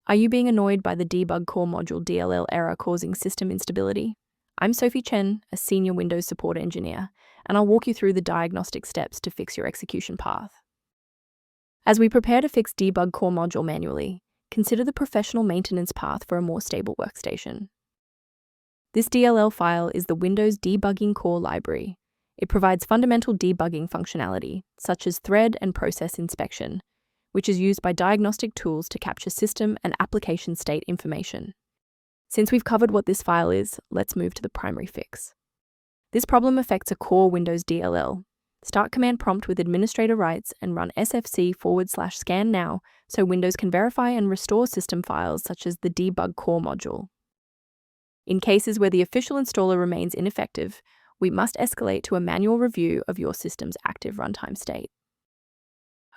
Are you being annoyed by the Debug Core module DLL error causing system instability? I'm Sophie Chen, a senior Windows support engineer, and I'll walk you through the diagnostic steps to fix your execution path. As we prepare to fix Debug Core module manually, consider the professional maintenance path for a more stable workstation. This DLL file is the Windows Debugging Core Library. It provides fundamental debugging functionality, such as thread and process inspection, which is used by diagnostic tools to capture system and application state information. Since we've covered what this file is, let's move to the primary fix. This problem affects a core Windows DLL. Start command prompt with administrator rights and run sfc/scan now so Windows can verify and restore system files such as the Debug Core module. In cases where the official installer remains ineffective, we must escalate to a manual review of your system's active runtime state.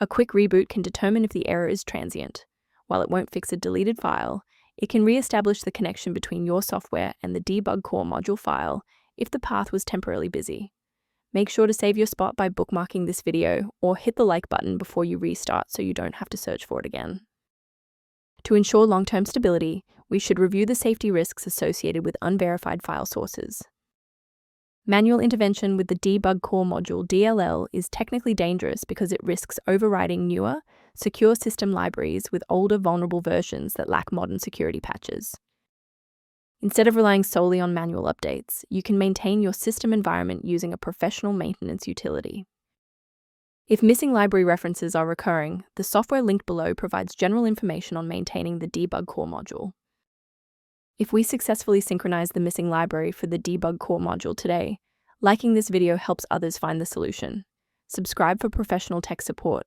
A quick reboot can determine if the error is transient. While it won't fix a deleted file, it can re-establish the connection between your software and the Debug Core module file if the path was temporarily busy. Make sure to save your spot by bookmarking this video or hit the like button before you restart so you don't have to search for it again. To ensure long-term stability, we should review the safety risks associated with unverified file sources. Manual intervention with the Debug Core module DLL is technically dangerous because it risks overriding newer, secure system libraries with older vulnerable versions that lack modern security patches. Instead of relying solely on manual updates, you can maintain your system environment using a professional maintenance utility. If missing library references are recurring, the software linked below provides general information on maintaining the Debug Core module. If we successfully synchronize the missing library for the Debug Core module today, liking this video helps others find the solution. Subscribe for professional tech support,